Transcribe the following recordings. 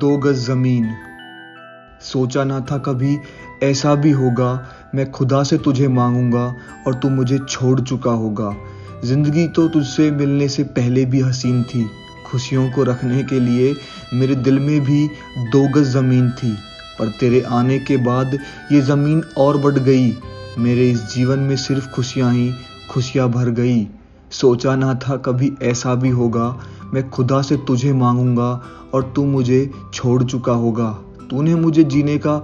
दो गज जमीन। सोचा ना था कभी ऐसा भी होगा, मैं खुदा से तुझे मांगूंगा और तू मुझे छोड़ चुका होगा। जिंदगी तो तुझसे मिलने से पहले भी हसीन थी, खुशियों को रखने के लिए मेरे दिल में भी दो गज जमीन थी। पर तेरे आने के बाद ये ज़मीन और बढ़ गई, मेरे इस जीवन में सिर्फ खुशियाँ ही खुशियाँ भर गई। सोचा ना था कभी ऐसा भी होगा, मैं खुदा से तुझे मांगूंगा और तू मुझे छोड़ चुका होगा। तूने मुझे जीने का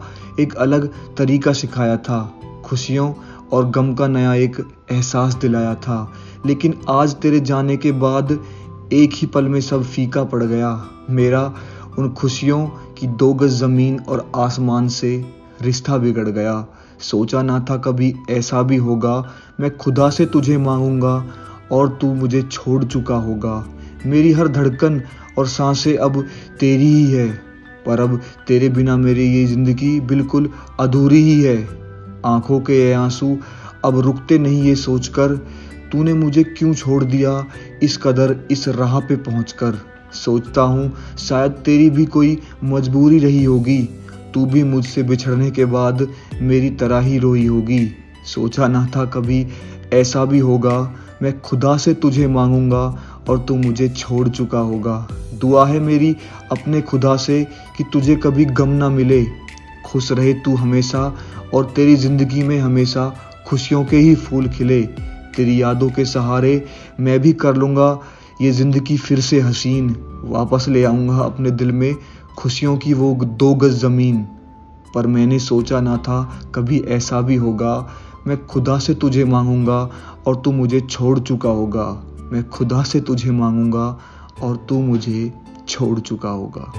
एक अलग तरीका सिखाया था, खुशियों और गम का नया एक एहसास दिलाया था। लेकिन आज तेरे जाने के बाद एक ही पल में सब फीका पड़ गया। मेरा उन खुशियों की दो गज ज़मीन और आसमान से रिश्ता बिगड़ गया। सोचा ना था कभी ऐसा भी होगा, मैं खुदा से तुझे मांगूंगा और तू मुझे छोड़ चुका होगा। मेरी हर धड़कन और सांसें अब तेरी ही है, पर अब तेरे बिना मेरी ये ज़िंदगी बिल्कुल अधूरी ही है। आंखों के ये आंसू अब रुकते नहीं ये सोचकर, तूने मुझे क्यों छोड़ दिया इस कदर इस राह पे पहुंचकर। सोचता हूँ शायद तेरी भी कोई मजबूरी रही होगी, तू भी मुझसे बिछड़ने के बाद मेरी तरह ही रोई होगी। सोचा ना था कभी ऐसा भी होगा, मैं खुदा से तुझे मांगूंगा और तू मुझे छोड़ चुका होगा। दुआ है मेरी अपने खुदा से कि तुझे कभी गम ना मिले, खुश रहे तू हमेशा और तेरी ज़िंदगी में हमेशा खुशियों के ही फूल खिले। तेरी यादों के सहारे मैं भी कर लूँगा ये ज़िंदगी फिर से हसीन, वापस ले आऊँगा अपने दिल में खुशियों की वो दो गज ज़मीन। पर मैंने सोचा ना था कभी ऐसा भी होगा, मैं खुदा से तुझे मांगूंगा और तू मुझे छोड़ चुका होगा। मैं खुदा से तुझे मांगूंगा और तू मुझे छोड़ चुका होगा।